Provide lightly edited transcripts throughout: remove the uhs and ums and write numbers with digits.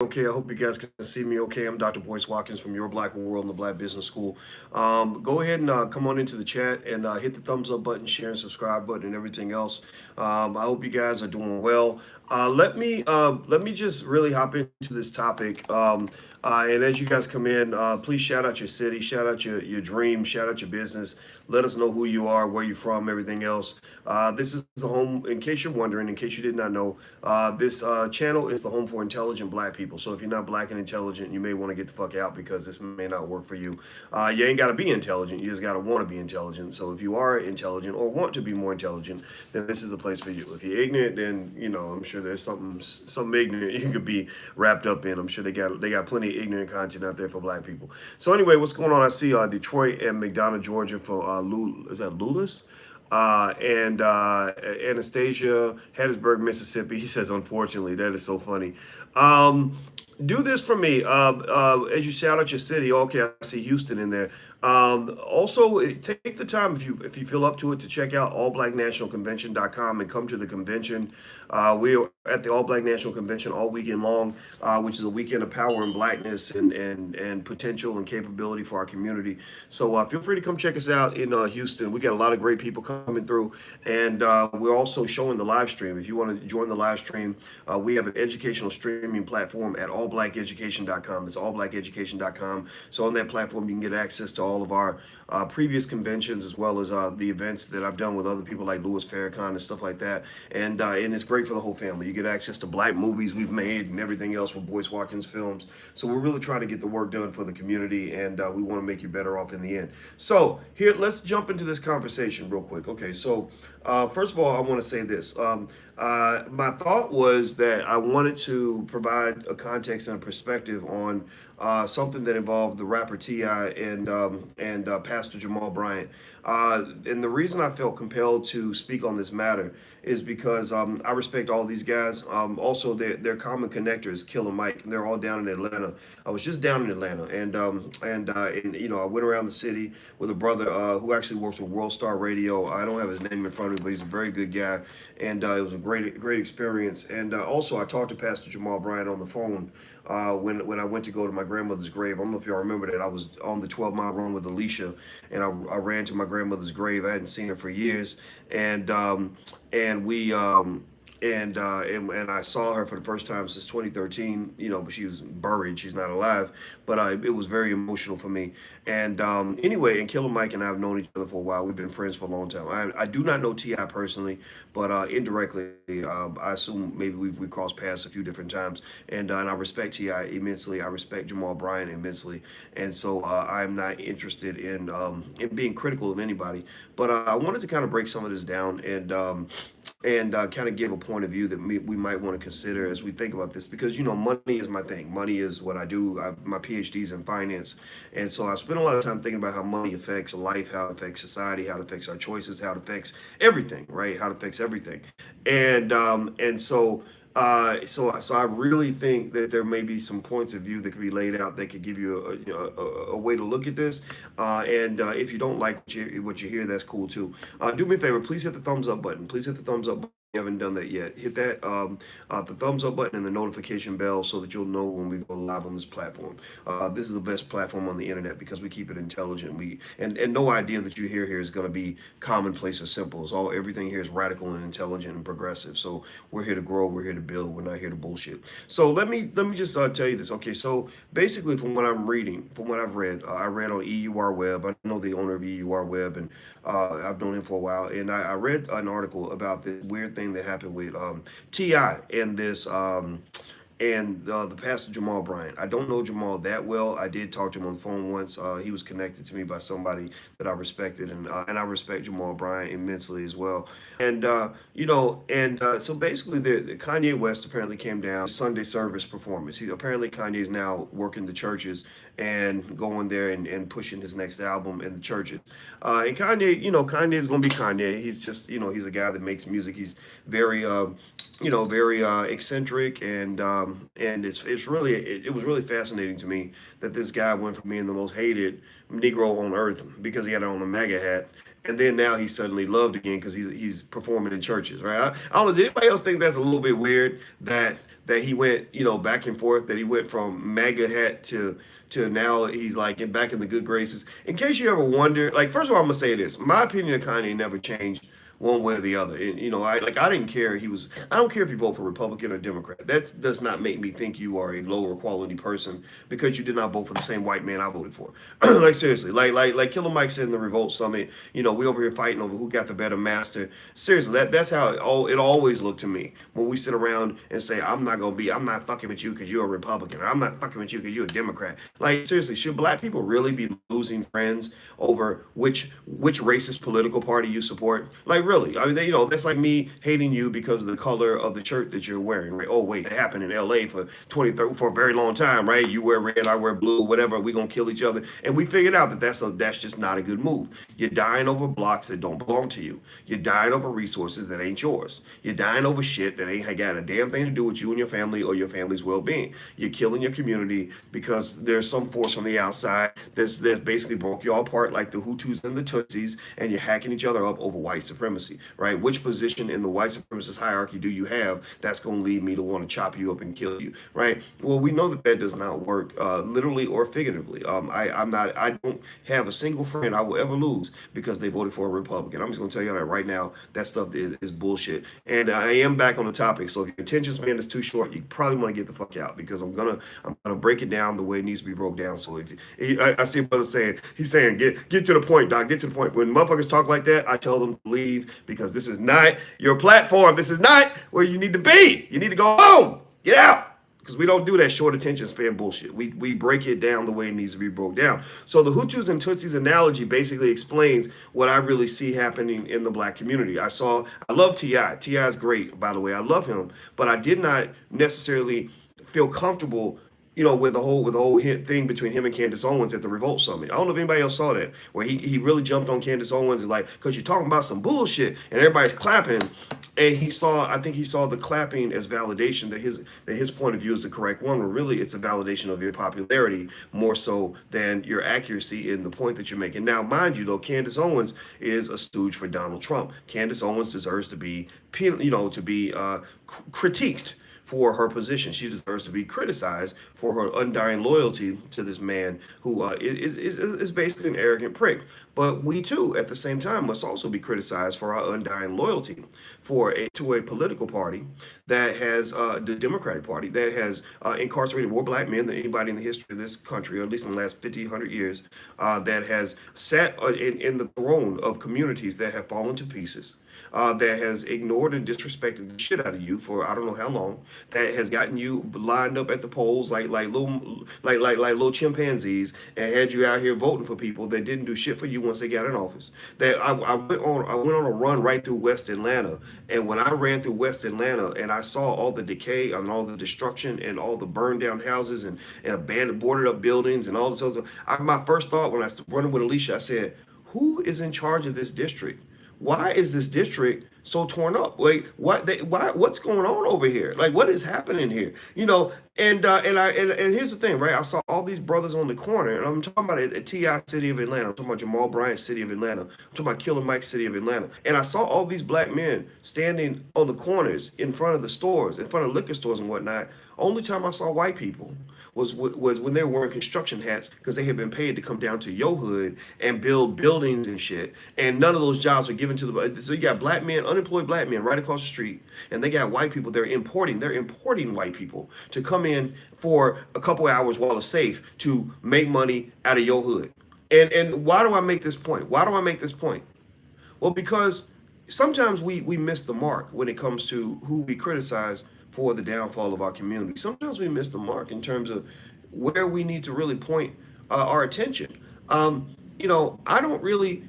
Okay, I hope you guys can see me okay. I'm Dr. Boyce Watkins from Your Black World and the Black Business School. Go ahead and come on into the chat and hit the thumbs up button, share and subscribe button, and everything else. I hope you guys are doing well. Let me just really hop into this topic. And as you guys come in, please shout out your city, shout out your dream, shout out your business. Let us know who you are, where you're from, everything else. This is the home, in case you're wondering, in case you did not know, this channel is the home for intelligent black people. So if you're not black and intelligent, you may want to get the fuck out because this may not work for you. You ain't got to be intelligent. You just got to want to be intelligent. So if you are intelligent or want to be more intelligent, then this is the place for you. If you're ignorant, then I'm sure there's something ignorant you could be wrapped up in. I'm sure they got plenty of ignorant content out there for black people. So anyway, what's going on? I see Detroit and McDonough, Georgia for is that Lulis? And Anastasia, Hattiesburg, Mississippi. He says, unfortunately, that is so funny. Do this for me. As you shout out your city, okay, I see Houston in there. Also, take the time if you feel up to it to check out allblacknationalconvention.com and come to the convention. We are at the All Black National Convention all weekend long, which is a weekend of power and blackness and potential and capability for our community. So feel free to come check us out in Houston. We got a lot of great people coming through, and we're also showing the live stream. If you want to join the live stream, we have an educational streaming platform at allblackeducation.com. It's allblackeducation.com. So on that platform, you can get access to all of our previous conventions as well as the events that I've done with other people like Louis Farrakhan and stuff like that. And it's great for the whole family. You get access to black movies we've made and everything else with Boyce Watkins films. So we're really trying to get the work done for the community, and we want to make you better off in the end. So here, let's jump into this conversation real quick. Okay, so first of all, I want to say this. My thought was that I wanted to provide a context and a perspective on something that involved the rapper T.I. and Pastor Jamal Bryant. And the reason I felt compelled to speak on this matter is because I respect all these guys. Also, their common connector is Killer Mike, and they're all down in Atlanta. I was just down in Atlanta, and I went around the city with a brother who actually works with World Star Radio. I don't have his name in front of me, but he's a very good guy, and it was a great experience. And also, I talked to Pastor Jamal Bryant on the phone when I went to go to my grandmother's grave. I don't know if y'all remember that. I was on the 12-mile run with Alicia, and I ran to my grandmother's grave. I hadn't seen her for years, and we and I saw her for the first time since 2013. But she was buried. She's not alive. But it was very emotional for me. And anyway, and Killer Mike and I have known each other for a while. We've been friends for a long time. I do not know T.I. personally, but indirectly, I assume maybe we've crossed paths a few different times. And I respect T.I. immensely. I respect Jamal Bryant immensely. And so I'm not interested in being critical of anybody. But I wanted to kind of break some of this down and kind of give a point of view that we might want to consider as we think about this, because money is my thing. Money is what I do. My PhD's in finance, and so I spend a lot of time thinking about how money affects life, how it affects society, how it affects our choices, how it affects everything, right? How it affects everything, and so I really think that there may be some points of view that could be laid out that could give you a way to look at this. And if you don't like what you hear, that's cool too. Do me a favor, please hit the thumbs up button. Please hit the thumbs up button. If you haven't done that yet, hit that the thumbs up button and the notification bell so that you'll know when we go live on this platform. This is the best platform on the internet because we keep it intelligent. And no idea that you hear here is going to be commonplace or simple. Everything here is radical and intelligent and progressive. So we're here to grow. We're here to build. We're not here to bullshit. So let me just tell you this. Okay, so basically, from what I'm reading, from what I've read, I read on EUR Web. I know the owner of EUR Web, and I've known him for a while. And I read an article about this weird thing that happened with Ti and this the pastor Jamal Bryant. I don't know Jamal that well. I did talk to him on the phone once. He was connected to me by somebody that I respected, and I respect Jamal Bryant immensely as well. And so basically, the Kanye West apparently came down Sunday service performance. Apparently Kanye's now working the churches and going there and pushing his next album in the churches. And Kanye, Kanye's gonna be Kanye. He's just, he's a guy that makes music. He's very, very eccentric, and it was really fascinating to me that this guy went from being the most hated Negro on earth because he had on a MAGA hat, and then now he's suddenly loved again because he's performing in churches, right? I don't know. Did anybody else think that's a little bit weird that he went, back and forth, that he went from MAGA hat to now he's like back in the good graces? In case you ever wonder, like, first of all, I'm gonna say this: my opinion of Kanye never changed one way or the other. And, I didn't care. I don't care if you vote for Republican or Democrat. That does not make me think you are a lower quality person because you did not vote for the same white man I voted for. Like, seriously, like Killer Mike said in the Revolt Summit, we over here fighting over who got the better master. Seriously, that's how it always looked to me when we sit around and say, I'm not fucking with you because you're a Republican, or I'm not fucking with you because you're a Democrat. Like, seriously, should black people really be losing friends over which racist political party you support? Like, really? I mean, that's like me hating you because of the color of the shirt that you're wearing, right? Oh, wait, it happened in LA for for a very long time, right? You wear red, I wear blue, whatever. We're gonna kill each other, and we figured out that that's just not a good move. You're dying over blocks that don't belong to you. You're dying over resources that ain't yours. You're dying over shit that ain't got a damn thing to do with you and your family or your family's well-being. You're killing your community because there's some force from the outside that's basically broke you all apart, like the Hutus and the Tutsis, and you're hacking each other up over white supremacy, right? Which position in the white supremacist hierarchy do you have that's going to lead me to want to chop you up and kill you, right? Well, we know that does not work, literally or figuratively. I don't have a single friend I will ever lose because they voted for a Republican. I'm just going to tell you that right now. That stuff is bullshit. And I am back on the topic. So if your attention span is too short, you probably want to get the fuck out because I'm gonna break it down the way it needs to be broke down. So I see a brother saying, get to the point, Doc, get to the point. When motherfuckers talk like that, I tell them to leave because this is not your platform. This is not where you need to be. You need to go home. Get out. Because we don't do that short attention span bullshit. We break it down the way it needs to be broke down. So the Hutus and Tutsis analogy basically explains what I really see happening in the black community. I love T.I. T.I. is great, by the way. I love him. But I did not necessarily feel comfortable with the whole hit thing between him and Candace Owens at the Revolt Summit. I don't know if anybody else saw that, where he really jumped on Candace Owens and like, because you're talking about some bullshit, and everybody's clapping, and I think he saw the clapping as validation that his point of view is the correct one, where really it's a validation of your popularity more so than your accuracy in the point that you're making. Now, mind you, though, Candace Owens is a stooge for Donald Trump. Candace Owens deserves to be, critiqued for her position. She deserves to be criticized for her undying loyalty to this man who is basically an arrogant prick. But we too, at the same time, must also be criticized for our undying loyalty to a political party that has the Democratic Party that has incarcerated more black men than anybody in the history of this country, or at least in the last 50, 100 years, that has sat in the throne of communities that have fallen to pieces. That has ignored and disrespected the shit out of you for I don't know how long. That has gotten you lined up at the polls like little chimpanzees and had you out here voting for people that didn't do shit for you once they got in office. That I went on a run right through West Atlanta, and when I ran through West Atlanta and I saw all the decay and all the destruction and all the burned down houses and abandoned boarded up buildings and all this other stuff, my first thought when I was running with Alicia, I said, who is in charge of this district? Why is this district so torn up? Like, what's going on over here? Like, what is happening here? And here's the thing, right? I saw all these brothers on the corner, and I'm talking about it at TI City of Atlanta. I'm talking about Jamal Bryant City of Atlanta. I'm talking about Killer Mike City of Atlanta. And I saw all these black men standing on the corners in front of the stores, in front of liquor stores and whatnot. Only time I saw white people was when they were wearing construction hats because they had been paid to come down to your hood and build buildings and shit. And none of those jobs were given to the. So you got black men, unemployed black men right across the street, and they got white people. They're importing white people to come in for a couple hours while it's safe to make money out of your hood. And why do I make this point? Why do I make this point? Well, because sometimes we miss the mark when it comes to who we criticize for the downfall of our community. Sometimes we miss the mark in terms of where we need to really point our attention. I don't really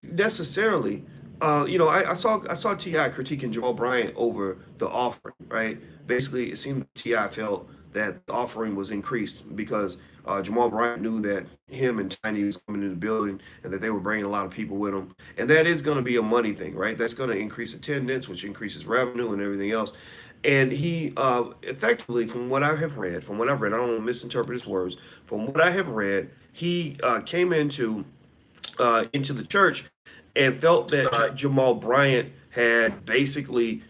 necessarily, I saw T.I. critiquing Jamal Bryant over the offering, right? Basically, it seemed T.I. felt that the offering was increased because Jamal Bryant knew that him and Tiny was coming into the building and that they were bringing a lot of people with them. And that is going to be a money thing, right? That's going to increase attendance, which increases revenue and everything else. And he effectively, from what I have read, I don't want to misinterpret his words. From what I have read, he came into the church and felt that Jamal Bryant had basically,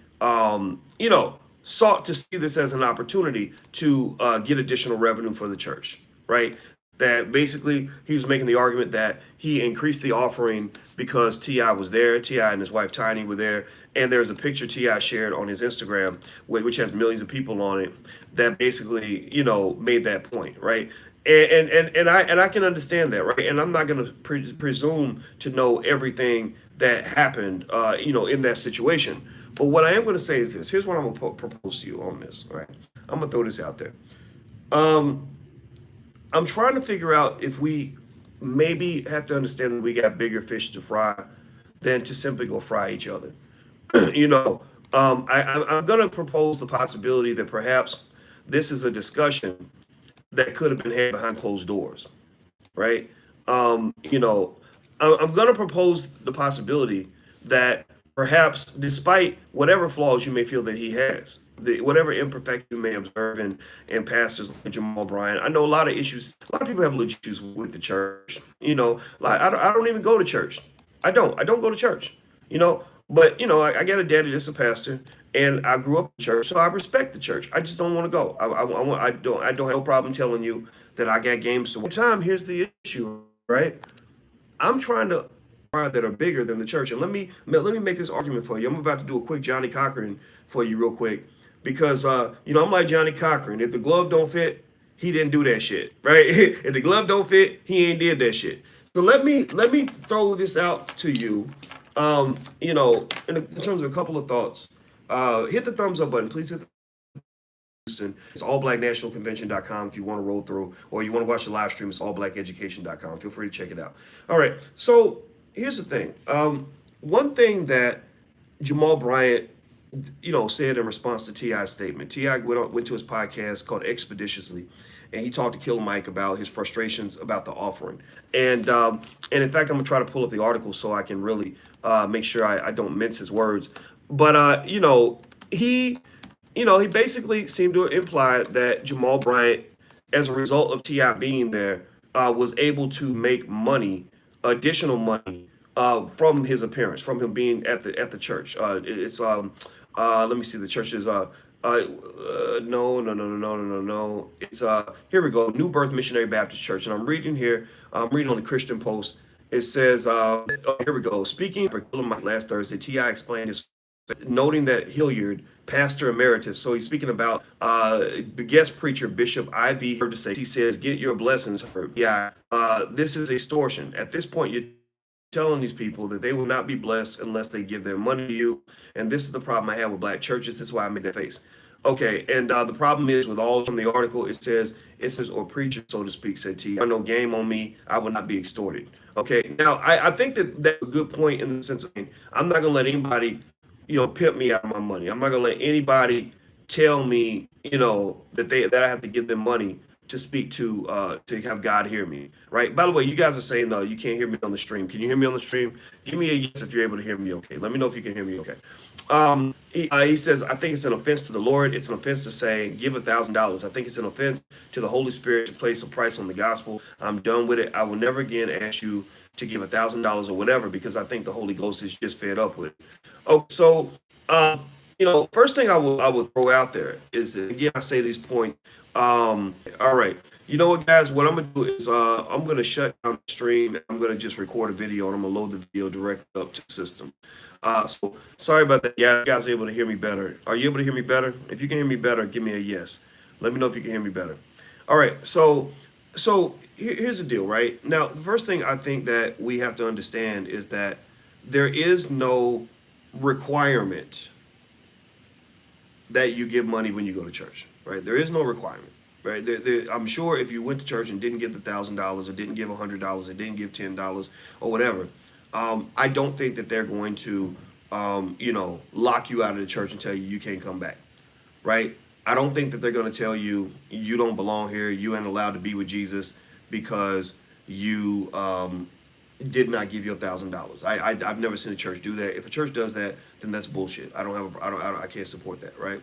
sought to see this as an opportunity to get additional revenue for the church, right? That basically he was making the argument that he increased the offering because T.I. was there, T.I. and his wife Tiny were there, and there's a picture T.I. shared on his Instagram, which has millions of people on it, that basically, made that point, right? And I can understand that, right? And I'm not going to presume to know everything that happened, in that situation. But what I am going to say is this. Here's what I'm going to propose to you on this, right? I'm going to throw this out there. I'm trying to figure out if we maybe have to understand that we got bigger fish to fry than to simply go fry each other. I'm going to propose the possibility that perhaps this is a discussion that could have been had behind closed doors, right? I'm going to propose the possibility that perhaps, despite whatever flaws you may feel that he has, whatever imperfection you may observe in pastors like Jamal Bryant, I know a lot of issues. A lot of people have issues with the church. Like I don't even go to church. I don't go to church. But I got a daddy that's a pastor, and I grew up in church, so I respect the church. I just don't want to go. I don't have no problem telling you that I got games to. One time, here's the issue, right? I'm trying to that are bigger than the church. And let me make this argument for you. I'm about to do a quick Johnny Cochran for you real quick because I'm like Johnny Cochran. If the glove don't fit, he didn't do that shit, right? If the glove don't fit, he ain't did that shit. So let me throw this out to you. In terms of a couple of thoughts. Hit the thumbs up button. Please hit the Houston. It's allblacknationalconvention.com if you want to roll through, or you want to watch the live stream. It's allblackeducation.com. Feel free to check it out. All right. So here's the thing. One thing that Jamal Bryant, said in response to T.I.'s statement. T.I. went to his podcast called Expeditiously, and he talked to Killer Mike about his frustrations about the offering. And in fact, I'm gonna try to pull up the article so I can really make sure I don't mince his words. But he basically seemed to imply that Jamal Bryant, as a result of T.I. being there, was able to make money, additional money, from his appearance, from him being at the church. Let me see. The church is no. It's here we go. New Birth Missionary Baptist Church, and I'm reading here. I'm reading on the Christian Post. It says, here we go. Speaking for Killer Mike last Thursday, T.I. explained his, noting that Hilliard, pastor emeritus, so he's speaking about the guest preacher, Bishop I.V. heard to say, he says, get your blessings heard. Yeah, this is extortion. At this point, you're telling these people that they will not be blessed unless they give their money to you. And this is the problem I have with black churches. This is why I made that face. Okay, and the problem is with all from the article, it says, or preacher, so to speak, said T. No game on me. I will not be extorted. Okay, now I think that's a good point in the sense of I'm not going to let anybody, pimp me out of my money. I'm not going to let anybody tell me, that I have to give them money to speak to have God hear me, right? By the way, you guys are saying, no, you can't hear me on the stream. Can you hear me on the stream? Give me a yes if you're able to hear me okay. Let me know if you can hear me okay. He says, I think it's an offense to the Lord. It's an offense to say, give $1,000. I think it's an offense to the Holy Spirit to place a price on the gospel. I'm done with it. I will never again ask you to give $1,000 or whatever, because I think the Holy Ghost is just fed up with it. Oh, so, first thing I will throw out there is, again, I say these points. All right. You know what, guys? What I'm gonna do is I'm gonna shut down the stream. I'm gonna just record a video, and I'm gonna load the video directly up to the system. So sorry about that. Yeah, you guys are able to hear me better. Are you able to hear me better? If you can hear me better, give me a yes. Let me know if you can hear me better. All right. So here's the deal, right? Now, the first thing I think that we have to understand is that there is no requirement that you give money when you go to church, right? There is no requirement, right? I'm sure if you went to church and didn't give the $1,000 or didn't give $100 or didn't give $10 or whatever, I don't think that they're going to, lock you out of the church and tell you can't come back, right? I don't think that they're going to tell you you don't belong here, you ain't allowed to be with Jesus because you did not give you $1,000. I've never seen a church do that. If a church does that, then that's bullshit. I can't support that, right?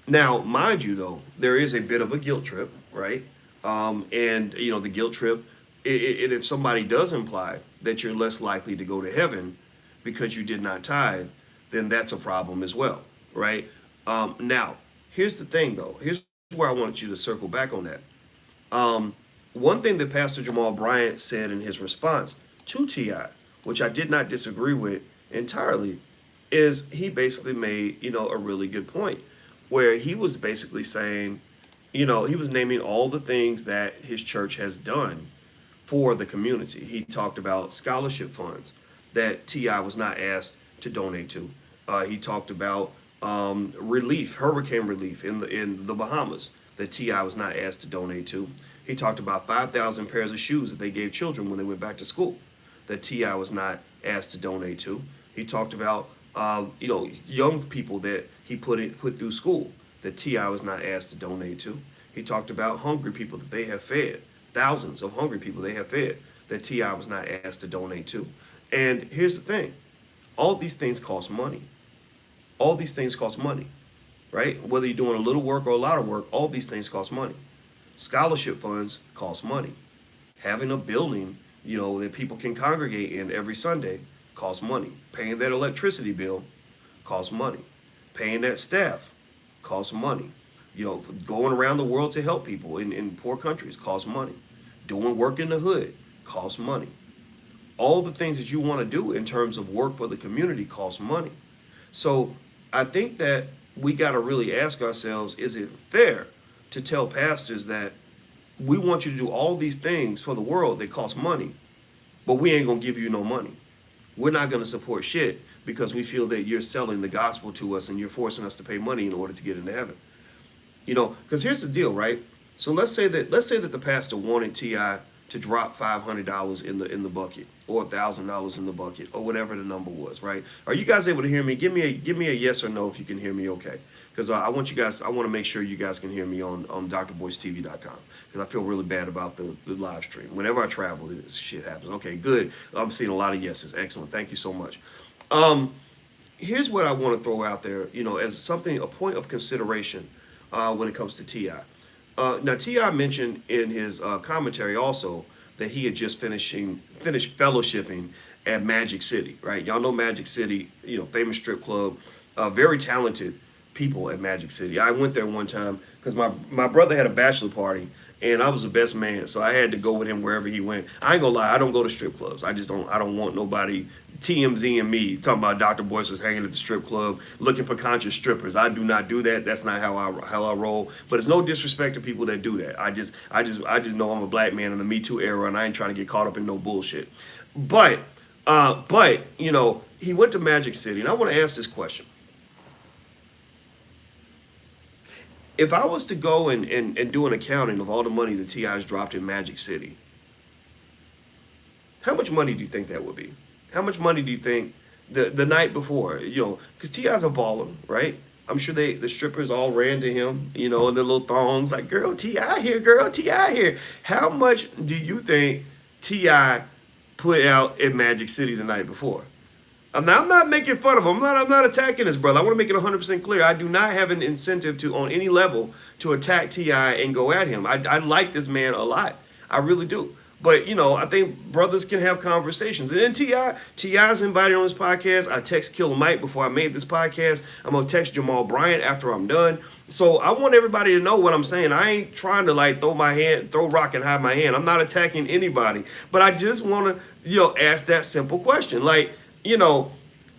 Now, mind you, though, there is a bit of a guilt trip, right? And the guilt trip And if somebody does imply that you're less likely to go to heaven because you did not tithe, then that's a problem as well, right? Now, here's the thing, though. Here's where I wanted you to circle back on that. One thing that Pastor Jamal Bryant said in his response to TI, which I did not disagree with entirely, is he basically made, a really good point where he was basically saying, he was naming all the things that his church has done for the community. He talked about scholarship funds that TI was not asked to donate to. He talked about hurricane relief in the Bahamas that TI was not asked to donate to. He talked about 5,000 pairs of shoes that they gave children when they went back to school that TI was not asked to donate to. He talked about young people that he put through school that TI was not asked to donate to. He talked about hungry people that they have fed, thousands of hungry people they have fed that TI was not asked to donate to. And here's the thing, all these things cost money. All these things cost money, right? Whether you're doing a little work or a lot of work, all these things cost money. Scholarship funds cost money. Having a building, that people can congregate in every Sunday costs money. Paying that electricity bill costs money. Paying that staff costs money. Going around the world to help people in poor countries costs money. Doing work in the hood costs money. All the things that you want to do in terms of work for the community costs money. So I think that we got to really ask ourselves, is it fair to tell pastors that we want you to do all these things for the world that cost money, but we ain't going to give you no money? We're not going to support shit because we feel that you're selling the gospel to us and you're forcing us to pay money in order to get into heaven. Because here's the deal, right? So let's say that the pastor wanted TI to drop $500 in the bucket or $1,000 in the bucket or whatever the number was, right? Are you guys able to hear me? Give me a yes or no if you can hear me okay. Because I want to make sure you guys can hear me on drboycetv.com because I feel really bad about the live stream. Whenever I travel, this shit happens. Okay, good. I'm seeing a lot of yeses. Excellent. Thank you so much. Here's what I want to throw out there, as a point of consideration when it comes to TI. Now, T.I. mentioned in his commentary also that he had just finished fellowshipping at Magic City, right? Y'all know Magic City, famous strip club, very talented people at Magic City. I went there one time because my brother had a bachelor party and I was the best man, so I had to go with him wherever he went. I ain't gonna lie, I don't go to strip clubs. I don't want nobody TMZ and me talking about Dr. Boyce was hanging at the strip club looking for conscious strippers. I do not do that. That's not how I roll. But it's no disrespect to people that do that. I just know I'm a black man in the Me Too era and I ain't trying to get caught up in no bullshit. But he went to Magic City, and I want to ask this question. If I was to go and do an accounting of all the money that T.I.'s dropped in Magic City, how much money do you think that would be? How much money do you think the night before, because T.I.'s a baller, right? I'm sure the strippers all ran to him, in the little thongs, like, girl, T.I. here, girl, T.I. here. How much do you think T.I. put out in Magic City the night before? I'm not making fun of him. I'm not attacking his brother. I want to make it 100% clear. I do not have an incentive on any level to attack T.I. and go at him. I like this man a lot. I really do. But, I think brothers can have conversations. And then T.I.'s invited on this podcast. I text Killer Mike before I made this podcast. I'm going to text Jamal Bryant after I'm done. So I want everybody to know what I'm saying. I ain't trying to throw rock and hide my hand. I'm not attacking anybody. But I just want to, ask that simple question.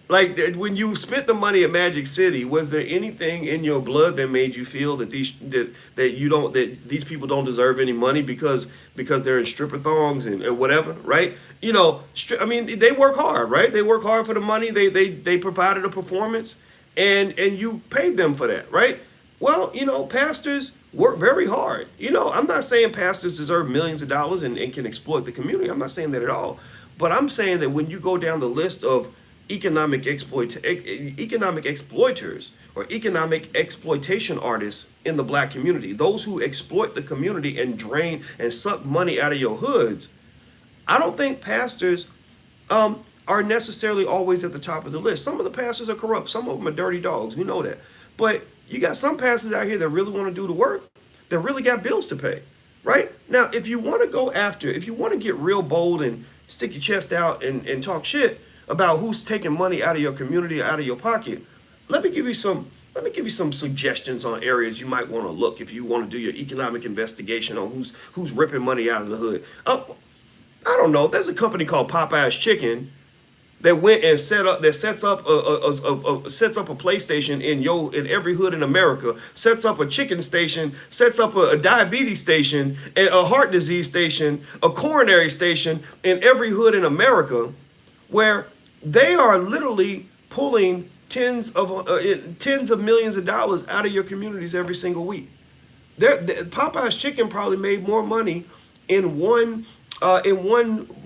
When you spent the money at Magic City, was there anything in your blood that made you feel that these people don't deserve any money because they're in stripper thongs and whatever, right? They work hard, right? They work hard for the money. They provided a performance, and you paid them for that, right? Well, pastors work very hard. I'm not saying pastors deserve millions of dollars and can exploit the community. I'm not saying that at all. But I'm saying that when you go down the list of economic exploiters or economic exploitation artists in the black community, those who exploit the community and drain and suck money out of your hoods, I don't think pastors are necessarily always at the top of the list. Some of the pastors are corrupt. Some of them are dirty dogs. We know that. But you got some pastors out here that really want to do the work, that really got bills to pay, right? Now, if you want to go after, if you want to get real bold and stick your chest out and talk shit about who's taking money out of your community, out of your pocket, let me give you some suggestions on areas you might want to look if you want to do your economic investigation on who's ripping money out of the hood. I don't know. There's a company called Popeye's Chicken that went and sets up a PlayStation in every hood in America, sets up a chicken station, sets up a diabetes station, a heart disease station, a coronary station in every hood in America, where they are literally pulling tens of millions of dollars out of your communities every single week. Popeye's Chicken probably made more money in one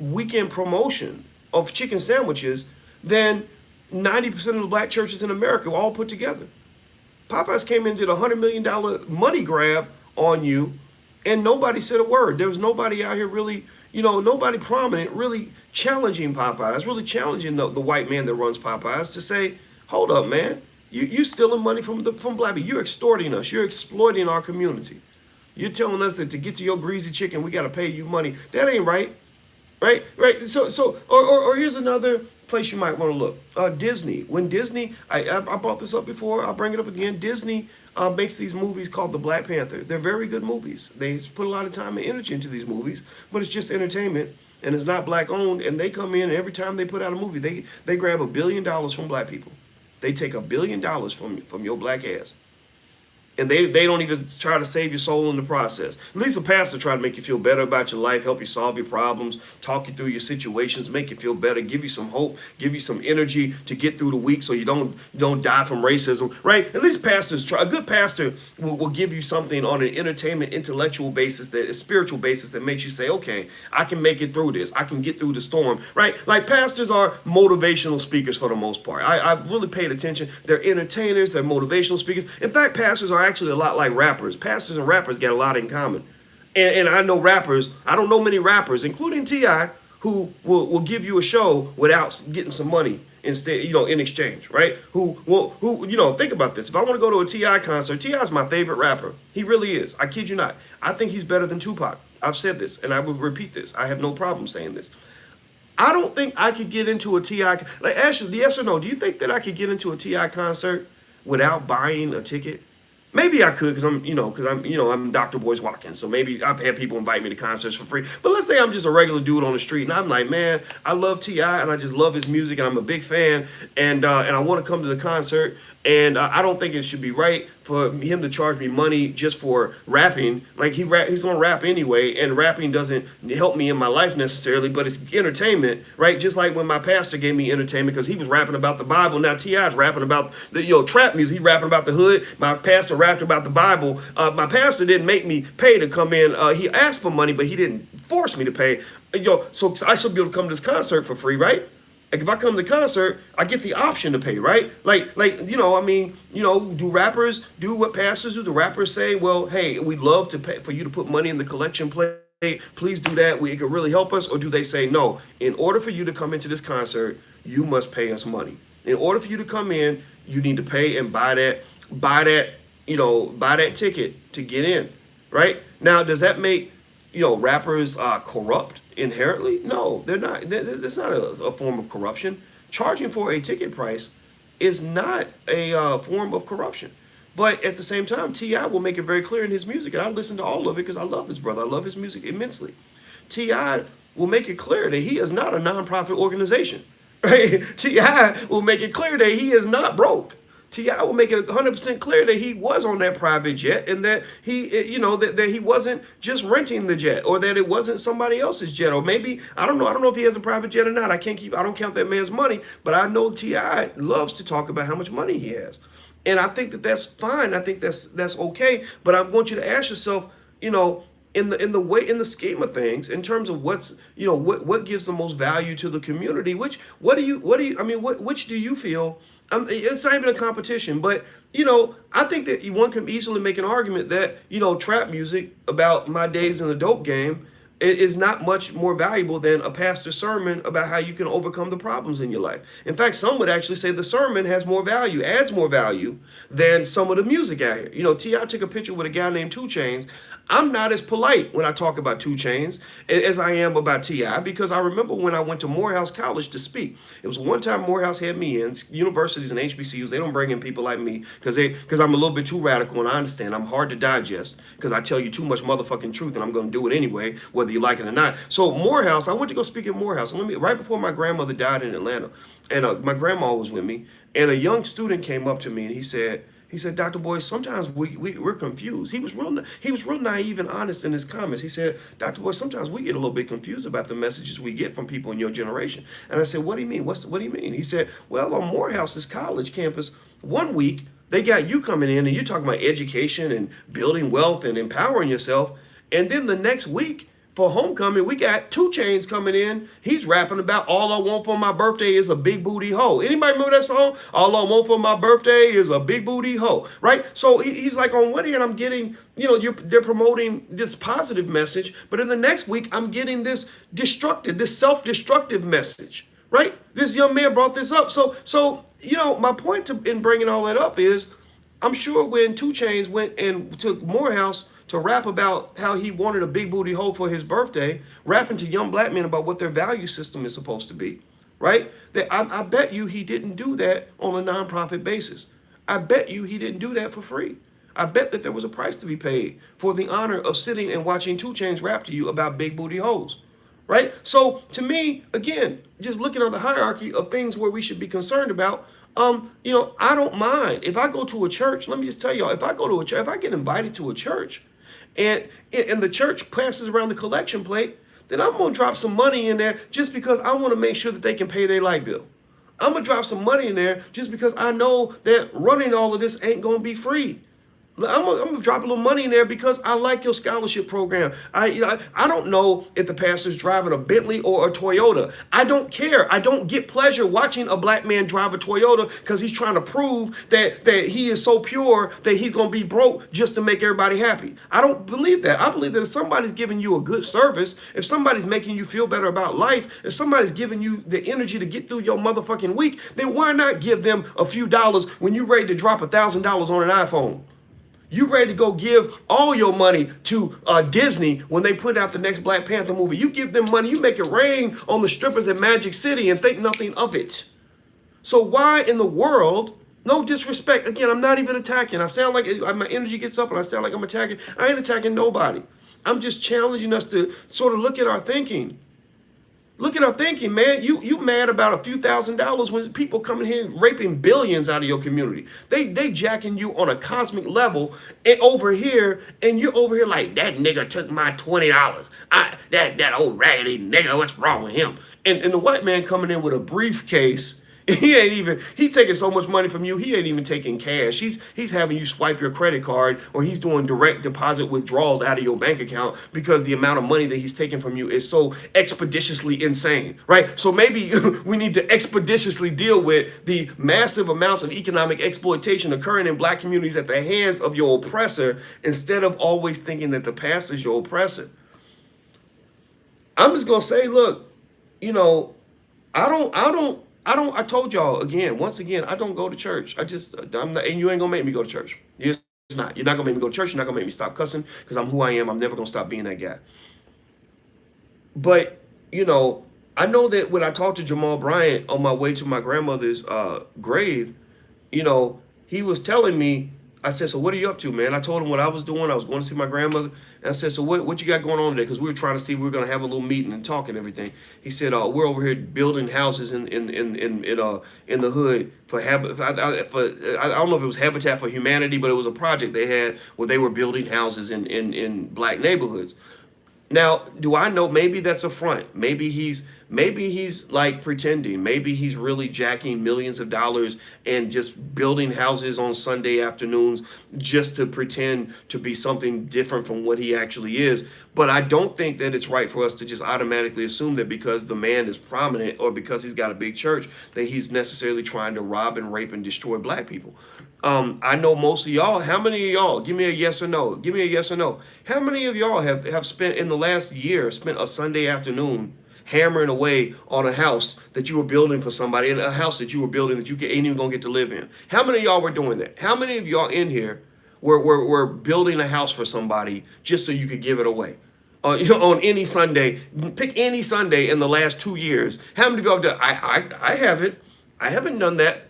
weekend promotion of chicken sandwiches than 90% of the black churches in America all put together. Popeyes came in and did a $100 million money grab on you, and nobody said a word. There was nobody out here really, nobody prominent really challenging Popeyes, really challenging the white man that runs Popeyes to say, hold up, man, you stealing money from black people. You're extorting us. You're exploiting our community. You're telling us that to get to your greasy chicken, we got to pay you money. That ain't right. Right. Or here's another place you might want to look. Disney. When Disney, I brought this up before, I'll bring it up again. Disney makes these movies called the Black Panther. They're very good movies. They put a lot of time and energy into these movies, but it's just entertainment and it's not black owned. And they come in and every time they put out a movie, they grab $1 billion from black people. They take $1 billion from your black ass. And they don't even try to save your soul in the process. At least a pastor try to make you feel better about your life, help you solve your problems, talk you through your situations, make you feel better, give you some hope, give you some energy to get through the week so you don't die from racism, right? At least pastors try. A good pastor will give you something on an entertainment, intellectual basis, a spiritual basis that makes you say, okay, I can make it through this. I can get through the storm, right? Like pastors are motivational speakers for the most part. I really paid attention. They're entertainers. They're motivational speakers. In fact, pastors are actually a lot like rappers. Pastors and rappers get a lot in common. And I know rappers, I don't know many rappers, including TI, who will give you a show without getting some money instead, in exchange, right? Who think about this. If I want to go to a TI concert, TI is my favorite rapper. He really is. I kid you not. I think he's better than Tupac. I've said this, and I will repeat this. I have no problem saying this. I don't think I could get into a TI, like, actually, yes or no, do you think that I could get into a TI concert without buying a ticket? Maybe I could, because I'm Dr. Boyce Watkins. So maybe I've had people invite me to concerts for free. But let's say I'm just a regular dude on the street, and I'm like, man, I love T.I. and I just love his music, and I'm a big fan, and I want to come to the concert, and I don't think it should be right for him to charge me money just for rapping. Like he's gonna rap anyway, and rapping doesn't help me in my life necessarily, but it's entertainment, right? Just like when my pastor gave me entertainment because he was rapping about the Bible. Now T.I.'s rapping about the trap music. He's rapping about the hood. My pastor rapped about the Bible. My pastor didn't make me pay to come in. He asked for money, but he didn't force me to pay. So I should be able to come to this concert for free, right? Like if I come to the concert, I get the option to pay, right? Do rappers do what pastors do? Do rappers say, well, hey, we'd love to pay for you to put money in the collection plate. Please do that. It could really help us. Or do they say, no, in order for you to come into this concert, you must pay us money. In order for you to come in, you need to pay and buy that ticket to get in, right? Now, does that make, rappers corrupt inherently? No, they're not. That's not a form of corruption. Charging for a ticket price is not a form of corruption. But at the same time, T.I. will make it very clear in his music, and I listen to all of it because I love this brother. I love his music immensely. T.I. will make it clear that he is not a nonprofit organization. Right? T.I. will make it clear that he is not broke. T.I. will make it 100% clear that he was on that private jet and that he, that he wasn't just renting the jet, or that it wasn't somebody else's jet, or maybe, I don't know if he has a private jet or not. I don't count that man's money, but I know T.I. loves to talk about how much money he has. And I think that that's fine. I think that's okay. But I want you to ask yourself, in the scheme of things, in terms of what's, what gives the most value to the community, which do you feel? It's not even a competition, but, I think that one can easily make an argument that, trap music about my days in the dope game is not much more valuable than a pastor's sermon about how you can overcome the problems in your life. In fact, some would actually say the sermon has more value, adds more value than some of the music out here. T.I. took a picture with a guy named 2 Chainz. I'm not as polite when I talk about 2 Chainz as I am about T.I. because I remember when I went to Morehouse College to speak. It was one time Morehouse had me in. Universities and HBCUs, they don't bring in people like me because I'm a little bit too radical, and I understand I'm hard to digest because I tell you too much motherfucking truth, and I'm going to do it anyway, whether you like it or not. So Morehouse, I went to go speak at Morehouse. Right before my grandmother died in Atlanta, and my grandma was with me, and a young student came up to me and he said, Dr. Boyce, sometimes we're confused. He was real naive and honest in his comments. He said, Dr. Boyce, sometimes we get a little bit confused about the messages we get from people in your generation. And I said, what do you mean? What do you mean? He said, well, on Morehouse's college campus, one week they got you coming in and you're talking about education and building wealth and empowering yourself. And then the next week, for homecoming, we got 2 Chainz coming in. He's rapping about all I want for my birthday is a big booty hoe. Anybody remember that song? All I want for my birthday is a big booty hoe, right? So he's like, on one hand, I'm getting, they're promoting this positive message, but in the next week, I'm getting this self-destructive message, right? This young man brought this up. So my point in bringing all that up is, I'm sure when 2 Chainz went and took Morehouse to rap about how he wanted a big booty hoe for his birthday, rapping to young black men about what their value system is supposed to be, right? That I bet you he didn't do that on a nonprofit basis. I bet you he didn't do that for free. I bet that there was a price to be paid for the honor of sitting and watching 2 Chainz rap to you about big booty hoes, right? So to me, again, just looking at the hierarchy of things where we should be concerned about, I don't mind. If I go to a church, let me just tell y'all, if I get invited to a church, and the church passes around the collection plate, then I'm going to drop some money in there just because I want to make sure that they can pay their light bill. I'm going to drop some money in there just because I know that running all of this ain't going to be free. I'm gonna drop a little money in there because I like your scholarship program. I don't know if the pastor's driving a Bentley or a Toyota. I don't care. I don't get pleasure watching a black man drive a Toyota because he's trying to prove that he is so pure that he's gonna be broke just to make everybody happy. I don't believe that. I believe that if somebody's giving you a good service, if somebody's making you feel better about life, if somebody's giving you the energy to get through your motherfucking week, then why not give them a few dollars when you're ready to drop $1,000 on an iPhone? You ready to go give all your money to Disney when they put out the next Black Panther movie. You give them money, you make it rain on the strippers in Magic City and think nothing of it. So why in the world, no disrespect, again, I'm not even attacking. I sound like my energy gets up and I sound like I'm attacking. I ain't attacking nobody. I'm just challenging us to sort of look at our thinking. Look at our thinking, man. You mad about a few $1,000s when people coming here raping billions out of your community. They jacking you on a cosmic level and over here, and you're over here like, that nigga took my $20. That old raggedy nigga, what's wrong with him? And the white man coming in with a briefcase. He's taking so much money from you, he ain't even taking cash. He's having you swipe your credit card, or he's doing direct deposit withdrawals out of your bank account because the amount of money that he's taking from you is so expeditiously insane, right? So maybe we need to expeditiously deal with the massive amounts of economic exploitation occurring in black communities at the hands of your oppressor, instead of always thinking that the pastor's your oppressor. I'm just gonna say, look, I told y'all once again, I don't go to church. I'm not, and you ain't gonna make me go to church. You're not gonna make me go to church. You're not gonna make me stop cussing because I'm who I am. I'm never gonna stop being that guy. But, I know that when I talked to Jamal Bryant on my way to my grandmother's grave, he was telling me, I said, so what are you up to, man? I told him what I was doing. I was going to see my grandmother. And I said, so what you got going on today? Because we were trying to see if we were going to have a little meeting and talk and everything. He said, we're over here building houses in the hood for I don't know if it was Habitat for Humanity, but it was a project they had where they were building houses in black neighborhoods. Now, do I know, maybe that's a front. Maybe he's like pretending. Maybe he's really jacking millions of dollars and just building houses on Sunday afternoons just to pretend to be something different from what he actually is. But I don't think that it's right for us to just automatically assume that because the man is prominent or because he's got a big church that he's necessarily trying to rob and rape and destroy black people. I know most of y'all, how many of y'all, give me a yes or no, give me a yes or no. How many of y'all have spent in the last year, spent a Sunday afternoon hammering away on a house that you were building for somebody, and a house that you were building that you ain't even gonna get to live in? How many of y'all were doing that? How many of y'all in here we're building a house for somebody just so you could give it away. On any Sunday, pick any Sunday in the last 2 years. How many people have done? I haven't. I haven't done that.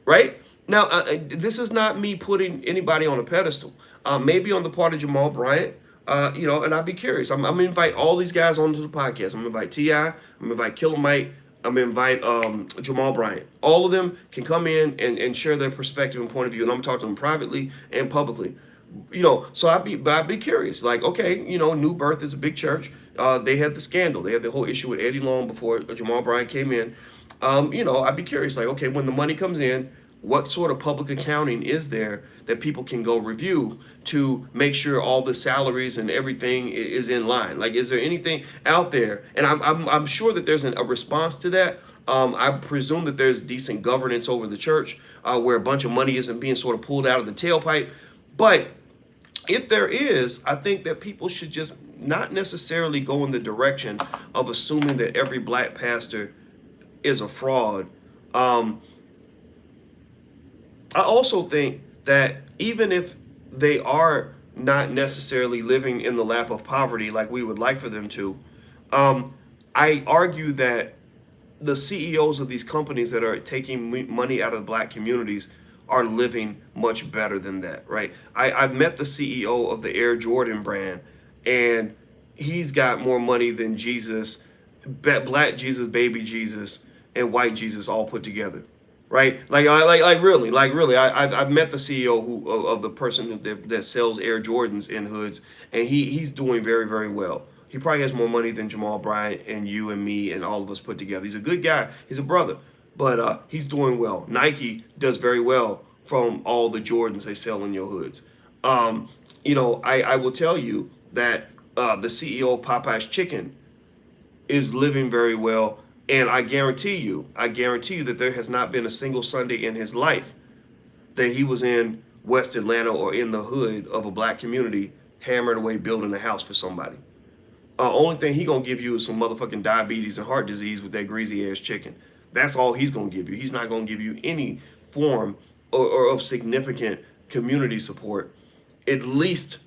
Right now, this is not me putting anybody on a pedestal. Maybe on the part of Jamal Bryant, and I'd be curious. I'm gonna invite all these guys onto the podcast. I'm gonna invite Ti. I'm gonna invite Killer Mike. I'm gonna invite Jamal Bryant. All of them can come in and share their perspective and point of view, and I'm gonna talk to them privately and publicly. So I'd be curious. Like, okay, New Birth is a big church. They had the scandal. They had the whole issue with Eddie Long before Jamal Bryant came in. I'd be curious. Like, okay, when the money comes in, what sort of public accounting is there that people can go review to make sure all the salaries and everything is in line? Like, is there anything out there? And I'm sure that there's a response to that. I presume that there's decent governance over the church where a bunch of money isn't being sort of pulled out of the tailpipe. But if there is, I think that people should just not necessarily go in the direction of assuming that every black pastor is a fraud. I also think that even if they are not necessarily living in the lap of poverty like we would like for them to, I argue that the CEOs of these companies that are taking money out of black communities are living much better than that, right? I've met the CEO of the Air Jordan brand, and he's got more money than Jesus, black Jesus, baby Jesus, and white Jesus all put together, right? Like really. I've met the CEO of the person that sells Air Jordans in hoods, and he's doing very, very well. He probably has more money than Jamal Bryant and you and me and all of us put together. He's a good guy. He's a brother. But he's doing well. Nike does very well from all the Jordans they sell in your hoods. I will tell you that the CEO of Popeye's Chicken is living very well. And I guarantee you that there has not been a single Sunday in his life that he was in West Atlanta or in the hood of a black community hammering away building a house for somebody. Only thing he gonna give you is some motherfucking diabetes and heart disease with that greasy ass chicken. That's all he's gonna give you. He's not gonna give you any form or of significant community support. At least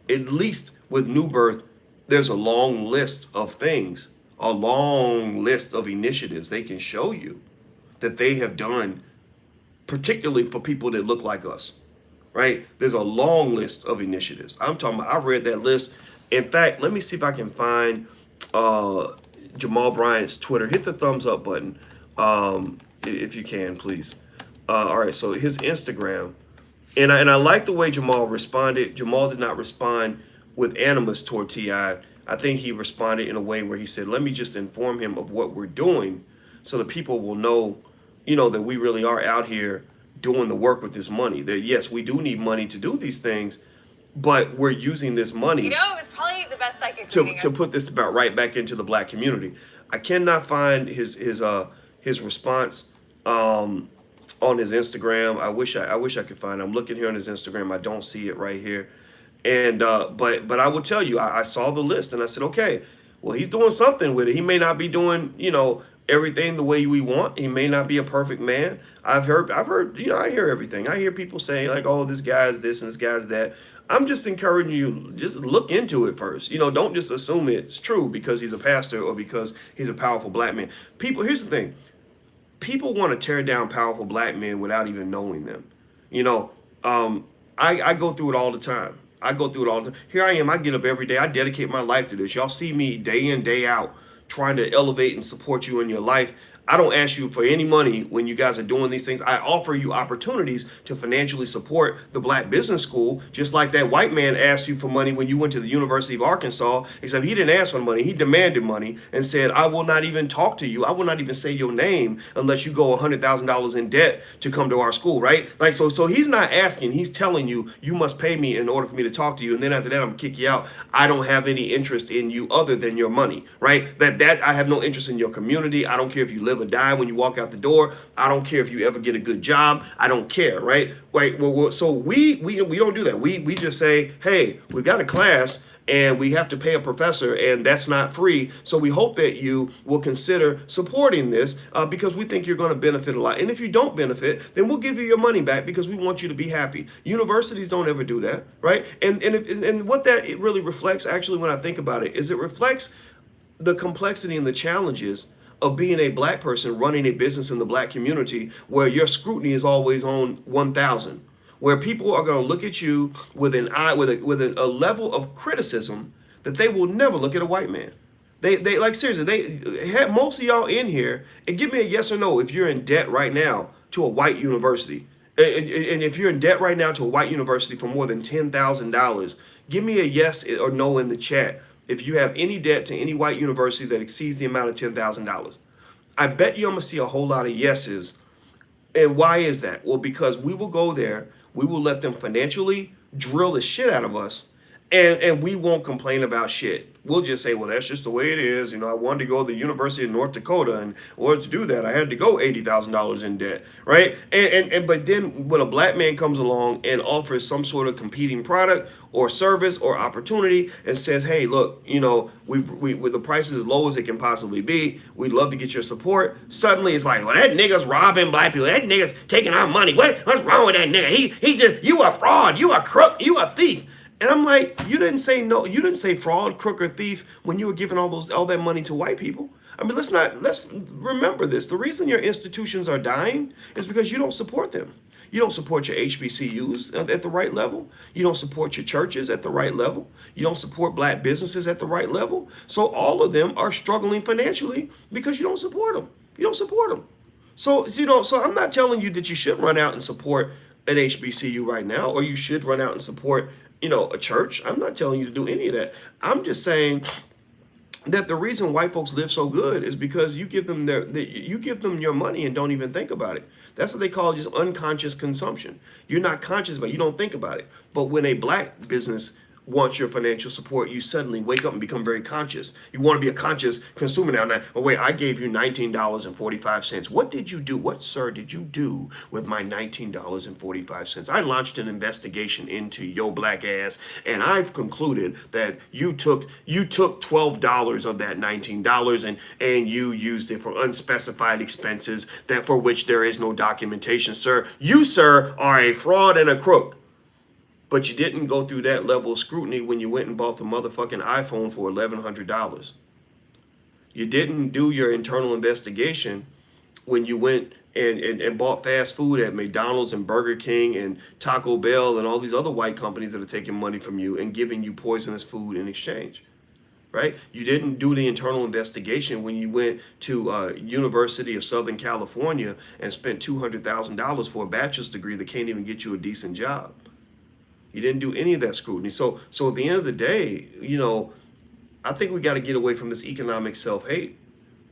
with New Birth, there's a long list of things, a long list of initiatives they can show you that they have done, particularly for people that look like us, right? There's a long list of initiatives. I'm talking about, I read that list. In fact, let me see if I can find Jamal Bryant's Twitter. Hit the thumbs up button if you can, please. All right, so his Instagram. And I like the way Jamal responded. Jamal did not respond with animus toward T.I. I think he responded in a way where he said, let me just inform him of what we're doing so that people will know, that we really are out here doing the work with this money. That, yes, we do need money to do these things, but we're using this money. It was probably the best I could to put this about right back into the black community. I cannot find his response on his Instagram. I wish I could find it. I'm looking here on his Instagram. I don't see it right here. And but I will tell you, I saw the list and I said, okay, well, he's doing something with it. He may not be doing, everything the way we want. He may not be a perfect man. I've heard, I hear everything. I hear people saying like, oh, this guy's this and this guy's that. I'm just encouraging you, just look into it first. Don't just assume it's true because he's a pastor or because he's a powerful black man. Here's the thing. People want to tear down powerful black men without even knowing them. I go through it all the time. Here I am. I get up every day. I dedicate my life to this. Y'all see me day in, day out, trying to elevate and support you in your life. I don't ask you for any money when you guys are doing these things. I offer you opportunities to financially support the Black Business School, just like that white man asked you for money when you went to the University of Arkansas, except he didn't ask for money. He demanded money and said, I will not even talk to you. I will not even say your name unless you go $100,000 in debt to come to our school, right? Like, so he's not asking. He's telling you, you must pay me in order for me to talk to you. And then after that, I'm going to kick you out. I don't have any interest in you other than your money, right? That I have no interest in your community. I don't care if you live ever die when you walk out the door. I don't care if you ever get a good job. I don't care, right? Right. Well, so we don't do that. We just say, hey, we got a class and we have to pay a professor, and that's not free. So we hope that you will consider supporting this because we think you're going to benefit a lot. And if you don't benefit, then we'll give you your money back because we want you to be happy. Universities don't ever do that, right? And what that it really reflects, actually, when I think about it, is it reflects the complexity and the challenges of being a black person running a business in the black community, where your scrutiny is always on 1,000. Where people are going to look at you with an eye, with a level of criticism that they will never look at a white man. They like, seriously, they had most of y'all in here, and give me a yes or no if you're in debt right now to a white university. And if you're in debt right now to a white university for more than $10,000, give me a yes or no in the chat if you have any debt to any white university that exceeds the amount of $10,000. I bet you I'm going to see a whole lot of yeses. And why is that? Well, because we will go there, we will let them financially drill the shit out of us, and we won't complain about shit. We'll just say, well, that's just the way it is. You know, I wanted to go to the University of North Dakota, and in order to do that, I had to go $80,000 in debt, right? But then when a black man comes along and offers some sort of competing product or service or opportunity and says, hey, look, you know, we with the prices as low as it can possibly be, we'd love to get your support. Suddenly it's like, well, that nigga's robbing black people. That nigga's taking our money. What's wrong with that nigga? He just, you a fraud. You a crook. You a thief. And I'm like, you didn't say no. You didn't say fraud, crook, or thief when you were giving all that money to white people. I mean, let's remember this. The reason your institutions are dying is because you don't support them. You don't support your HBCUs at the right level. You don't support your churches at the right level. You don't support black businesses at the right level. So all of them are struggling financially because you don't support them. You don't support them. So, you know, so I'm not telling you that you should run out and support an HBCU right now, or you should run out and support, you know, a church. I'm not telling you to do any of that. I'm just saying that the reason white folks live so good is because you give them you give them your money and don't even think about it. That's what they call just unconscious consumption. You're not conscious about it. You don't think about it. But when a black business wants your financial support, you suddenly wake up and become very conscious. You want to be a conscious consumer now. Oh, wait, I gave you $19.45. What did you do? What, sir, did you do with my $19.45? I launched an investigation into your black ass, and I've concluded that you took $12 of that $19 and you used it for unspecified expenses that for which there is no documentation, sir. You, sir, are a fraud and a crook. But you didn't go through that level of scrutiny when you went and bought the motherfucking iPhone for $1,100. You didn't do your internal investigation when you went and bought fast food at McDonald's and Burger King and Taco Bell and all these other white companies that are taking money from you and giving you poisonous food in exchange, right? You didn't do the internal investigation when you went to University of Southern California and spent $200,000 for a bachelor's degree that can't even get you a decent job. You didn't do any of that scrutiny. So at the end of the day, you know, I think we got to get away from this economic self-hate.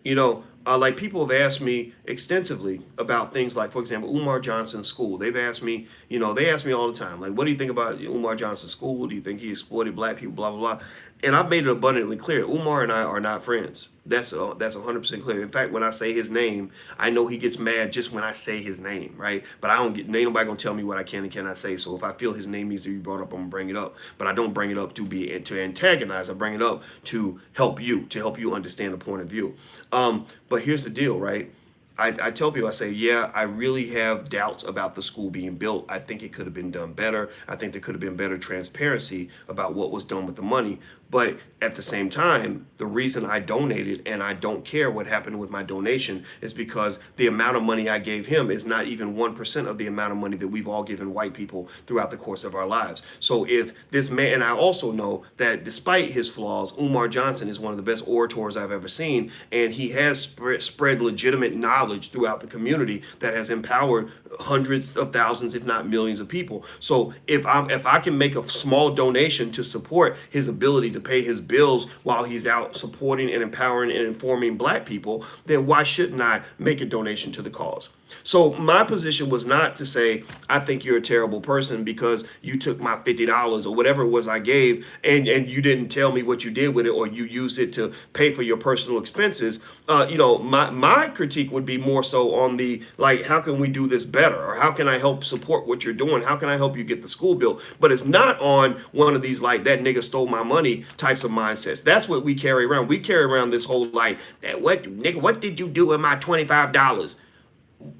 You know, like people have asked me extensively about things like, for example, Umar Johnson's school. They've asked me, you know, they ask me all the time, like, what do you think about Umar Johnson's school? Do you think he exploited black people, blah, blah, blah. And I've made it abundantly clear, Umar and I are not friends. That's 100% clear. In fact, when I say his name, I know he gets mad just when I say his name, right? But ain't nobody gonna tell me what I can and cannot say. So if I feel his name needs to be brought up, I'm gonna bring it up. But I don't bring it up to antagonize. I bring it up to help you understand the point of view. But here's the deal, right? I tell people, I say, yeah, I really have doubts about the school being built. I think it could have been done better. I think there could have been better transparency about what was done with the money. But at the same time, the reason I donated and I don't care what happened with my donation is because the amount of money I gave him is not even 1% of the amount of money that we've all given white people throughout the course of our lives. So if this man, and I also know that despite his flaws, Umar Johnson is one of the best orators I've ever seen, and he has spread legitimate knowledge knowledge throughout the community that has empowered hundreds of thousands, if not millions of people. So if I can make a small donation to support his ability to pay his bills while he's out supporting and empowering and informing black people, then why shouldn't I make a donation to the cause? So my position was not to say, I think you're a terrible person because you took my $50 or whatever it was I gave and you didn't tell me what you did with it, or you used it to pay for your personal expenses. My critique would be more so on the, like, how can we do this better? Or how can I help support what you're doing? How can I help you get the school built? But it's not on one of these, like, that nigga stole my money types of mindsets. That's what we carry around. We carry around this whole, like, what did you do with my $25?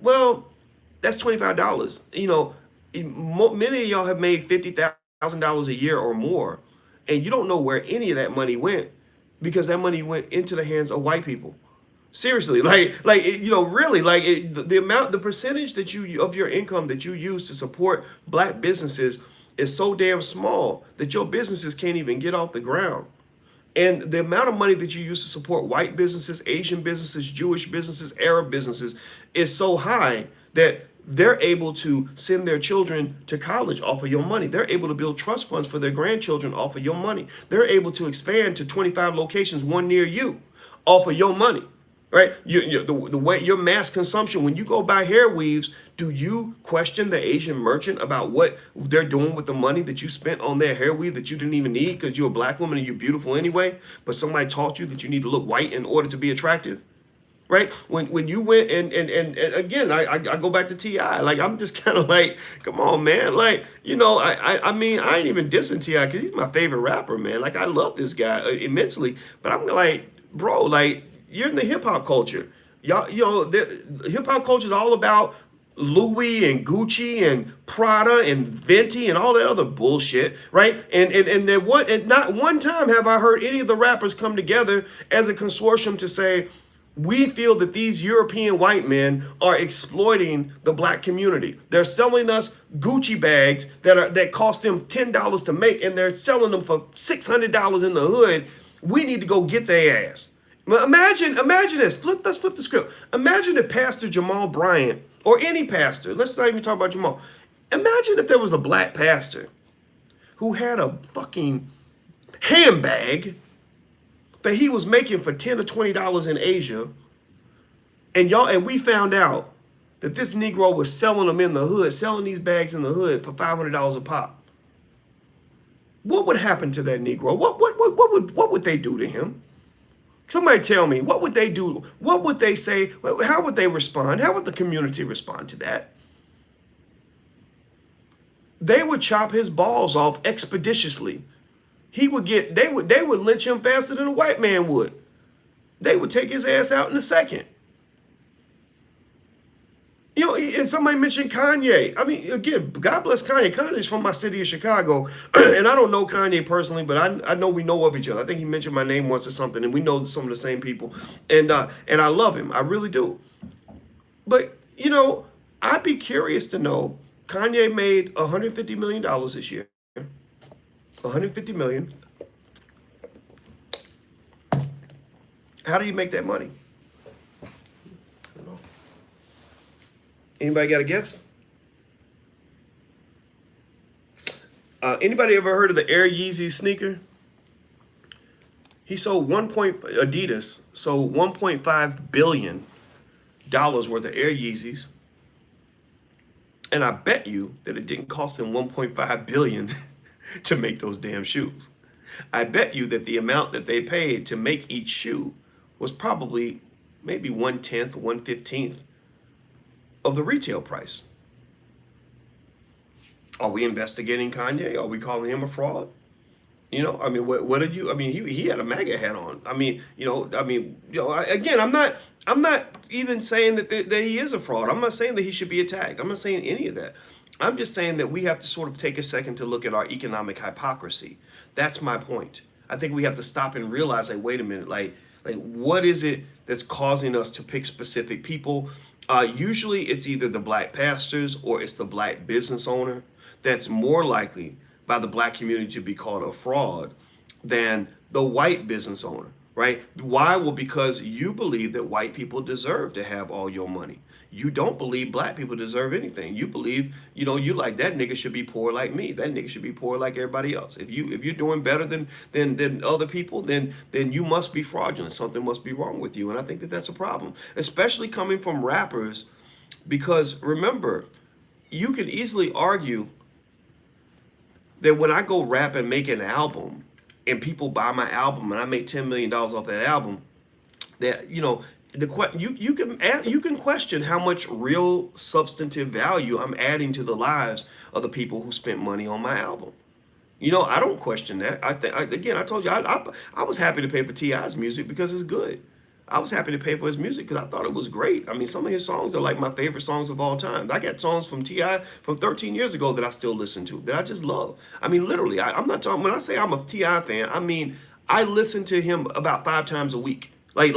Well, that's $25. Many of y'all have made $50,000 a year or more, and you don't know where any of that money went because that money went into the hands of white people. Seriously, really, the percentage that of your income that you use to support black businesses is so damn small that your businesses can't even get off the ground. And the amount of money that you use to support white businesses, Asian businesses, Jewish businesses, Arab businesses is so high that they're able to send their children to college off of your money. They're able to build trust funds for their grandchildren off of your money. They're able to expand to 25 locations, one near you, off of your money. Right? The way your mass consumption, when you go buy hair weaves, do you question the Asian merchant about what they're doing with the money that you spent on their hair weave that you didn't even need because you're a black woman and you're beautiful anyway, but somebody taught you that you need to look white in order to be attractive? Right? When you went and again, I go back to TI. Like, I'm just kind of like, come on, man. Like, I mean, I ain't even dissing TI because he's my favorite rapper, man. Like, I love this guy immensely. But I'm like, bro, like, you're in the hip hop culture. Y'all, the hip hop culture is all about Louis and Gucci and Prada and Venti and all that other bullshit, right? And not one time have I heard any of the rappers come together as a consortium to say, we feel that these European white men are exploiting the black community. They're selling us Gucci bags that cost them $10 to make, and they're selling them for $600 in the hood. We need to go get their ass. Imagine this. Let's flip the script. Imagine if Pastor Jamal Bryant, or any pastor, let's not even talk about Jamal. Imagine if there was a black pastor who had a fucking handbag that he was making for $10 or $20 in Asia, and we found out that this Negro was selling them in the hood, selling these bags in the hood for $500 a pop. What would happen to that Negro? What would they do to him? Somebody tell me, what would they do? What would they say? How would they respond? How would the community respond to that? They would chop his balls off expeditiously. They would lynch him faster than a white man would. They would take his ass out in a second. And somebody mentioned Kanye. I mean, again, God bless Kanye. Kanye's from my city of Chicago, and I don't know Kanye personally, but I know we know of each other. I think he mentioned my name once or something, and we know some of the same people. And I love him. I really do. But, I'd be curious to know, Kanye made $150 million this year. $150 million. How do you make that money? Anybody got a guess? Anybody ever heard of the Air Yeezy sneaker? He sold Adidas sold $1.5 billion worth of Air Yeezys. And I bet you that it didn't cost them $1.5 billion to make those damn shoes. I bet you that the amount that they paid to make each shoe was probably maybe 1/10, 1/15 of the retail price. Are we investigating Kanye? Are we calling him a fraud? What did you? I mean, he had a MAGA hat on. Again, I'm not even saying that he is a fraud. I'm not saying that he should be attacked. I'm not saying any of that. I'm just saying that we have to sort of take a second to look at our economic hypocrisy. That's my point. I think we have to stop and realize, like, wait a minute, like what is it that's causing us to pick specific people? Usually it's either the black pastors or it's the black business owner that's more likely by the black community to be called a fraud than the white business owner, right? Why? Well, because you believe that white people deserve to have all your money. You don't believe black people deserve anything. You believe, you like that nigga should be poor like me. That nigga should be poor like everybody else. If you're doing better than other people, then you must be fraudulent. Something must be wrong with you. And I think that that's a problem, especially coming from rappers, because remember, you can easily argue that when I go rap and make an album and people buy my album and I make $10 million off that album, that you can question how much real substantive value I'm adding to the lives of the people who spent money on my album. I don't question that. I think, again, I told you, I was happy to pay for T.I.'s music because it's good. I was happy to pay for his music because I thought it was great. I mean, some of his songs are like my favorite songs of all time. I got songs from T.I. from 13 years ago that I still listen to, that I just love. I mean, literally, I'm not talking, when I say I'm a T.I. fan, I mean, I listen to him about 5 times a week. Like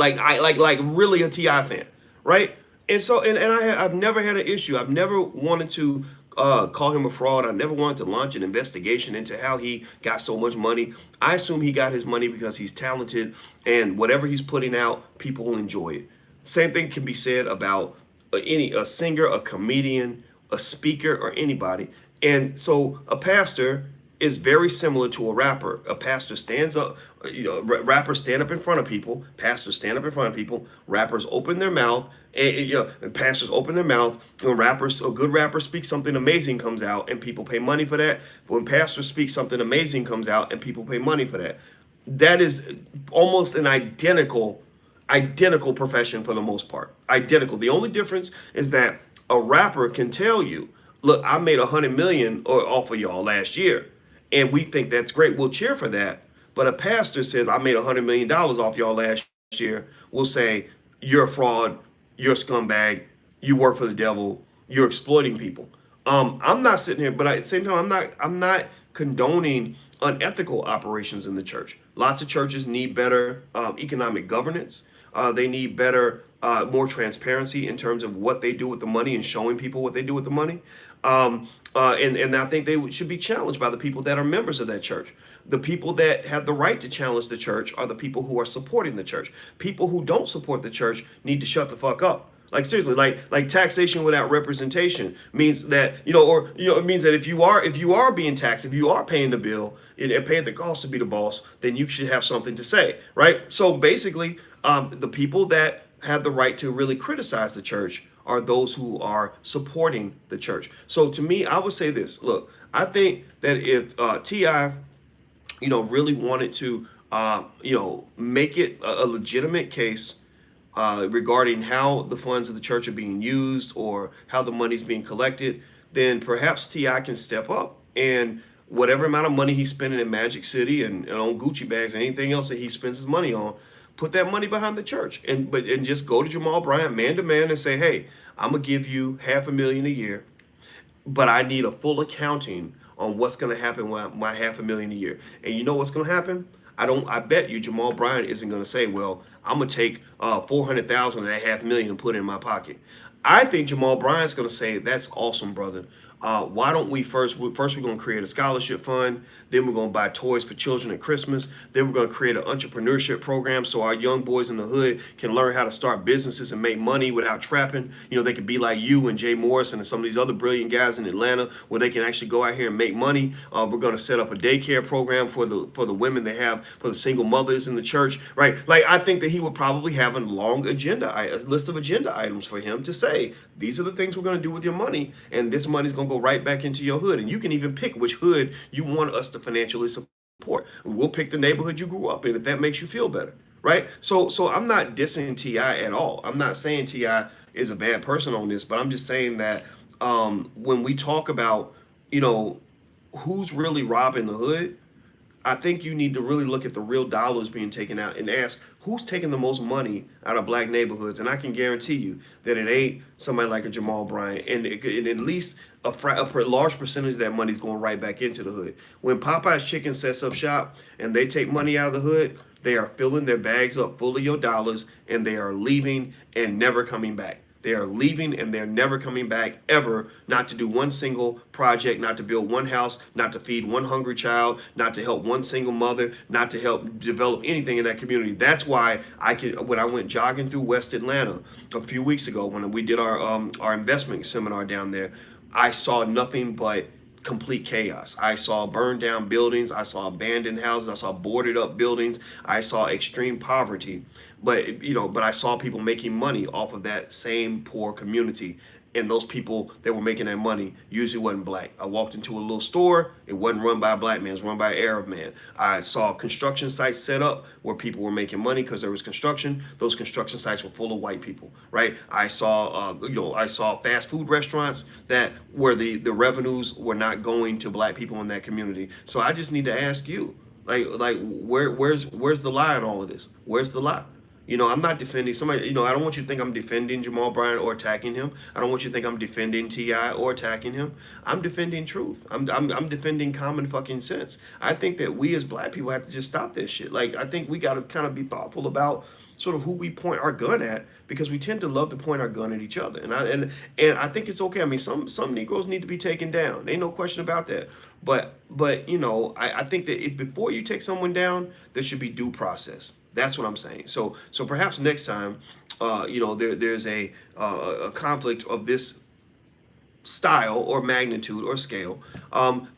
really a T.I. fan, right? And so, I've never had an issue. I've never wanted to call him a fraud. I never wanted to launch an investigation into how he got so much money. I assume he got his money because he's talented, and whatever he's putting out, people will enjoy it. Same thing can be said about a singer, a comedian, a speaker, or anybody. And so a pastor is very similar to a rapper. A pastor stands up, rappers stand up in front of people, pastors stand up in front of people, rappers open their mouth, and pastors open their mouth, and a good rapper speaks, something amazing comes out, and people pay money for that. When pastors speak, something amazing comes out, and people pay money for that. That is almost an identical profession for the most part. Identical. The only difference is that a rapper can tell you, look, I made 100 million off of y'all last year, and we think that's great. We'll cheer for that. But a pastor says, I made $100 million off y'all last year. We'll say, you're a fraud, you're a scumbag, you work for the devil, you're exploiting people. I'm not sitting here, but at the same time, I'm not condoning unethical operations in the church. Lots of churches need better economic governance. They need better, more transparency in terms of what they do with the money and showing people what they do with the money. And I think they should be challenged by the people that are members of that church. The people that have the right to challenge the church are the people who are supporting the church. People who don't support the church need to shut the fuck up. Like seriously, like taxation without representation means that, it means that if you are being taxed, if you are paying the bill and paying the cost to be the boss, then you should have something to say, right? So basically, the people that have the right to really criticize the church are those who are supporting the church. So to me, I would say this. Look, I think that if T.I., really wanted to, make it a legitimate case regarding how the funds of the church are being used or how the money's being collected, then perhaps T.I. can step up and whatever amount of money he's spending in Magic City and on Gucci bags and anything else that he spends his money on, put that money behind the church and just go to Jamal Bryant man to man and say, hey, I'm gonna give you $500,000 a year, but I need a full accounting on what's gonna happen with my $500,000 a year. And you know what's gonna happen? I bet you Jamal Bryant isn't gonna say, well, I'm gonna take 400,000 of that $500,000 and put it in my pocket. I think Jamal Bryant's gonna say, that's awesome, brother. Why don't we first we're going to create a scholarship fund, then we're going to buy toys for children at Christmas, then we're going to create an entrepreneurship program so our young boys in the hood can learn how to start businesses and make money without trapping. They could be like you and Jay Morrison and some of these other brilliant guys in Atlanta where they can actually go out here and make money. We're going to set up a daycare program for the women they have, for the single mothers in the church, right? Like, I think that he would probably have a long a list of agenda items for him to say, these are the things we're going to do with your money, and this money's going to go right back into your hood. And you can even pick which hood you want us to financially support. We'll pick the neighborhood you grew up in if that makes you feel better, right? So I'm not dissing T.I. at all. I'm not saying T.I. is a bad person on this, but I'm just saying that when we talk about, who's really robbing the hood, I think you need to really look at the real dollars being taken out and ask who's taking the most money out of black neighborhoods. And I can guarantee you that it ain't somebody like a Jamal Bryant. And at least a large percentage of that money is going right back into the hood. When Popeye's Chicken sets up shop and they take money out of the hood, they are filling their bags up full of your dollars and they are leaving and never coming back. They are leaving and they're never coming back ever, not to do one single project, not to build one house, not to feed one hungry child, not to help one single mother, not to help develop anything in that community. That's why when I went jogging through West Atlanta a few weeks ago, when we did our investment seminar down there, I saw nothing but complete chaos. I saw burned down buildings, I saw abandoned houses, I saw boarded up buildings, I saw extreme poverty. But I saw people making money off of that same poor community. And those people that were making that money usually wasn't black. I walked into a little store, it wasn't run by a black man, it was run by an Arab man. I saw construction sites set up where people were making money because there was construction. Those construction sites were full of white people, right? I saw fast food restaurants where the revenues were not going to black people in that community. So I just need to ask you, where's the lie in all of this? Where's the lie? I'm not defending somebody. I don't want you to think I'm defending Jamal Bryant or attacking him. I don't want you to think I'm defending TI or attacking him. I'm defending truth. I'm defending common fucking sense. I think that we as black people have to just stop this shit. I think we got to kind of be thoughtful about sort of who we point our gun at, because we tend to love to point our gun at each other. And I think it's okay. I mean, some Negroes need to be taken down. Ain't no question about that. But I think that if before you take someone down, there should be due process. That's what I'm saying. So perhaps next time, there's a conflict of this style or magnitude or scale.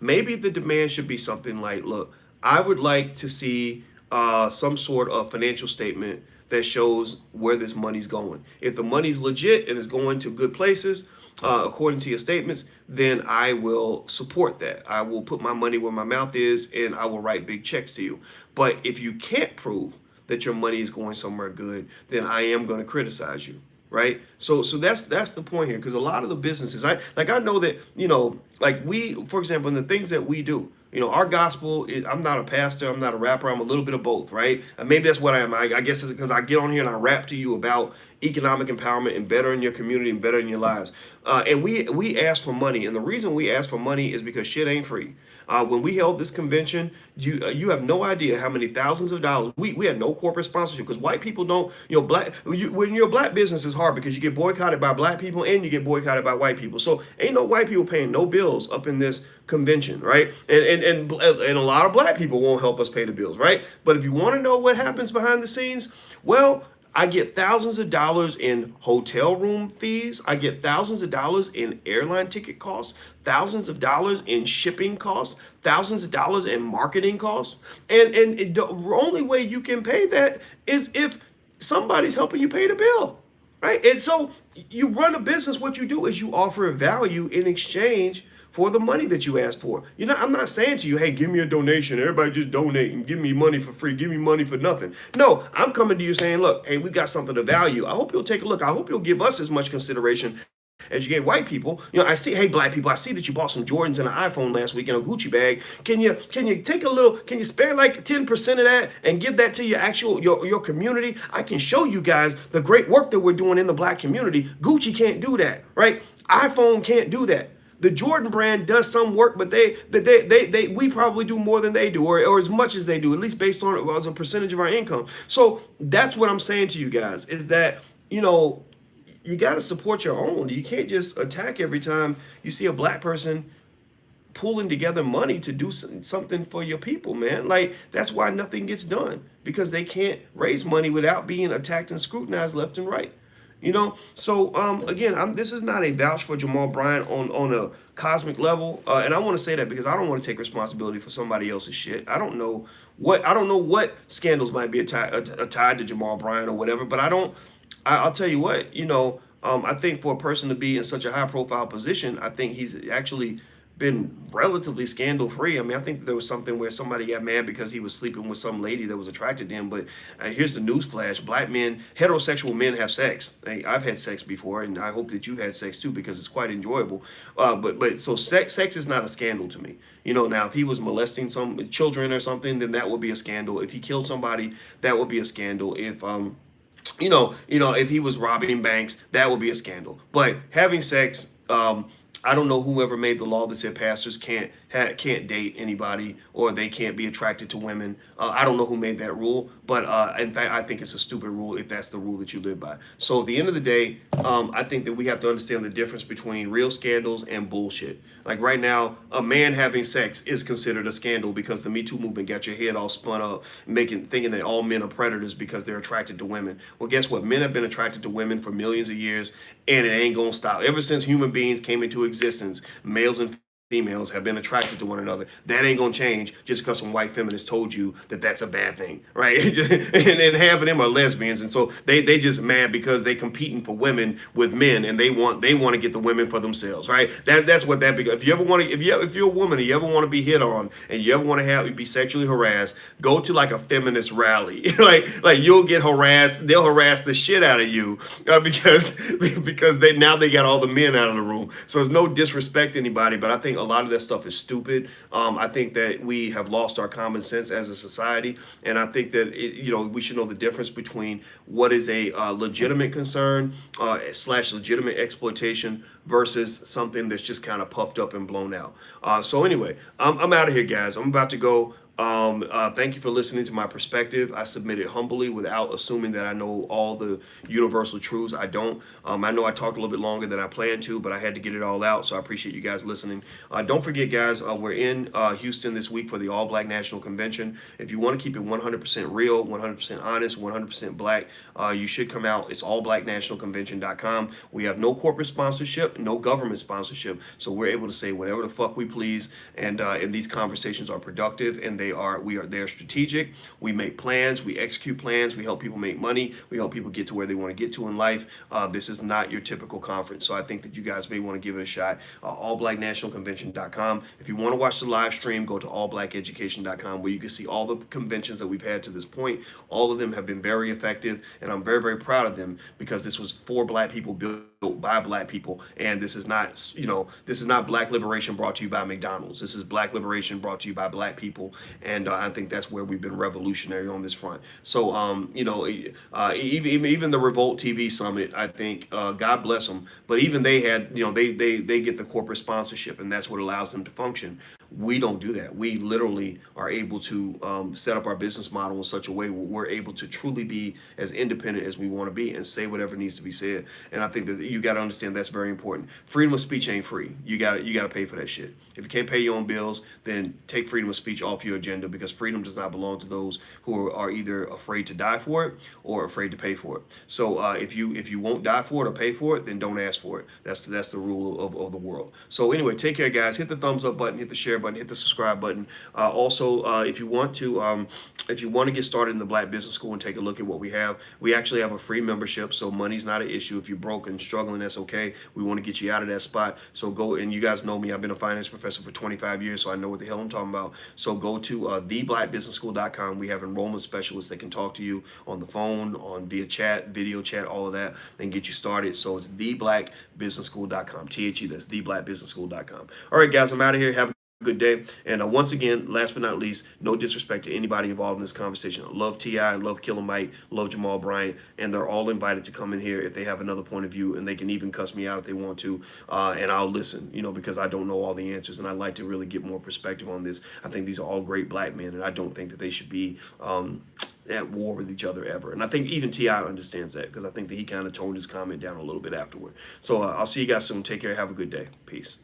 Maybe the demand should be something like, look, I would like to see some sort of financial statement that shows where this money's going. If the money's legit and is going to good places, according to your statements, then I will support that. I will put my money where my mouth is, and I will write big checks to you. But if you can't prove that your money is going somewhere good, then I am going to criticize you, right? So that's the point here, because a lot of the businesses, I know that, we, for example, in the things that we do, our gospel is, I'm not a pastor, I'm not a rapper, I'm a little bit of both, right? And maybe that's what I am. I guess it's because I get on here and I rap to you about economic empowerment and bettering your community and bettering your lives. And we ask for money, and the reason we ask for money is because shit ain't free. When we held this convention, you have no idea how many thousands of dollars. We had no corporate sponsorship, because white people don't, when you're a black business, it's hard because you get boycotted by black people and you get boycotted by white people. So ain't no white people paying no bills up in this convention, right? And a lot of black people won't help us pay the bills, right? But if you want to know what happens behind the scenes, well, I get thousands of dollars in hotel room fees. I get thousands of dollars in airline ticket costs, thousands of dollars in shipping costs, thousands of dollars in marketing costs. And the only way you can pay that is if somebody's helping you pay the bill, right? And so you run a business. What you do is you offer a value in exchange for the money that you ask for. I'm not saying to you, hey, give me a donation. Everybody just donate and give me money for free. Give me money for nothing. No, I'm coming to you saying, look, hey, we got something of value. I hope you'll take a look. I hope you'll give us as much consideration as you gave white people. I see, hey, black people, I see that you bought some Jordans and an iPhone last week in a Gucci bag. Can you take a little, can you spare like 10% of that and give that to your community? I can show you guys the great work that we're doing in the black community. Gucci can't do that, right? iPhone can't do that. The Jordan brand does some work, but we probably do more than they do, or as much as they do, at least based on as a percentage of our income. So that's what I'm saying to you guys, is that, you got to support your own. You can't just attack every time you see a black person pulling together money to do something for your people, man. That's why nothing gets done, because they can't raise money without being attacked and scrutinized left and right. So again, this is not a vouch for Jamal Bryant on a cosmic level, and I want to say that because I don't want to take responsibility for somebody else's shit. I don't know what scandals might be tied to Jamal Bryant or whatever, but I'll tell you what, I think for a person to be in such a high profile position, I think he's actually been relatively scandal free. I mean, I think there was something where somebody got mad because he was sleeping with some lady that was attracted to him. But here's the news flash: black men, heterosexual men have sex. I've had sex before, and I hope that you've had sex too, because it's quite enjoyable. But so sex is not a scandal to me. Now if he was molesting some children or something, then that would be a scandal. If he killed somebody, that would be a scandal. If if he was robbing banks, that would be a scandal. But having sex, I don't know whoever made the law that said pastors can't date anybody or they can't be attracted to women. I don't know who made that rule, but in fact, I think it's a stupid rule if that's the rule that you live by. So at the end of the day, I think that we have to understand the difference between real scandals and bullshit. Like right now, a man having sex is considered a scandal because the Me Too movement got your head all spun up, thinking that all men are predators because they're attracted to women. Well, guess what? Men have been attracted to women for millions of years, and it ain't gonna stop. Ever since human beings came into existence, males and females have been attracted to one another. That ain't gonna change just because some white feminists told you that that's a bad thing, right? And half of them are lesbians, and so they just mad because they competing for women with men, and they want to get the women for themselves, right? That's what that. If you ever want to, if you're a woman and you ever want to be hit on, and you ever want to be sexually harassed, go to like a feminist rally. like you'll get harassed. They'll harass the shit out of you because they got all the men out of the room. So there's no disrespect to anybody, but I think a lot of that stuff is stupid. I think that we have lost our common sense as a society, and I think that we should know the difference between what is a legitimate concern slash legitimate exploitation versus something that's just kind of puffed up and blown out. So anyway, I'm out of here, guys. I'm about to go. Thank you for listening to my perspective. I submit it humbly without assuming that I know all the universal truths. I don't. I know I talked a little bit longer than I planned to, but I had to get it all out, so I appreciate you guys listening. Don't forget, guys, we're in Houston this week for the All Black National Convention. If you want to keep it 100% real, 100% honest, 100% black, you should come out. It's allblacknationalconvention.com. We have no corporate sponsorship, no government sponsorship, so we're able to say whatever the fuck we please, and these conversations are productive, and they're strategic. We make plans, we execute plans, we help people make money, we help people get to where they want to get to in life. This is not your typical conference, so I think that you guys may want to give it a shot. Allblacknationalconvention.com. If you want to watch the live stream, go to allblackeducation.com, where you can see all the conventions that we've had to this point. All of them have been very effective, and I'm very, very proud of them because this was for black people, built by black people, and this is not black liberation brought to you by McDonald's. This is black liberation brought to you by black people, and I think that's where we've been revolutionary on this front. So even the Revolt TV Summit, I think God bless them, but even they had they get the corporate sponsorship, and that's what allows them to function. We don't do that. We literally are able to set up our business model in such a way where we're able to truly be as independent as we want to be and say whatever needs to be said. And I think that you got to understand that's very important. Freedom of speech ain't free. You got to pay for that shit. If you can't pay your own bills, then take freedom of speech off your agenda, because freedom does not belong to those who are either afraid to die for it or afraid to pay for it. So if you won't die for it or pay for it, then don't ask for it. That's the rule of the world. So anyway, take care, guys. Hit the thumbs up button, hit the share button, hit the subscribe button. Also, if you want to get started in the Black Business School and take a look at what we have, we actually have a free membership, so money's not an issue. If you're broke and struggling, that's okay. We want to get you out of that spot. So go, and you guys know me, I've been a finance professor for 25 years, so I know what the hell I'm talking about. So go to theblackbusinessschool.com. We have enrollment specialists that can talk to you on the phone, on via chat, video chat, all of that, and get you started. So it's theblackbusinessschool.com. THE, that's theblackbusinessschool.com. All right, guys, I'm out of here. Have a good day. And once again, last but not least, no disrespect to anybody involved in this conversation. I love TI, I love Killer Mike, love Jamal Bryant, and they're all invited to come in here if they have another point of view, and they can even cuss me out if they want to, and I'll listen, because I don't know all the answers, and I'd like to really get more perspective on this. I think these are all great black men, and I don't think that they should be at war with each other ever. And I think even TI understands that, because I think that he kind of toned his comment down a little bit afterward. So I'll see you guys soon. Take care. Have a good day. Peace.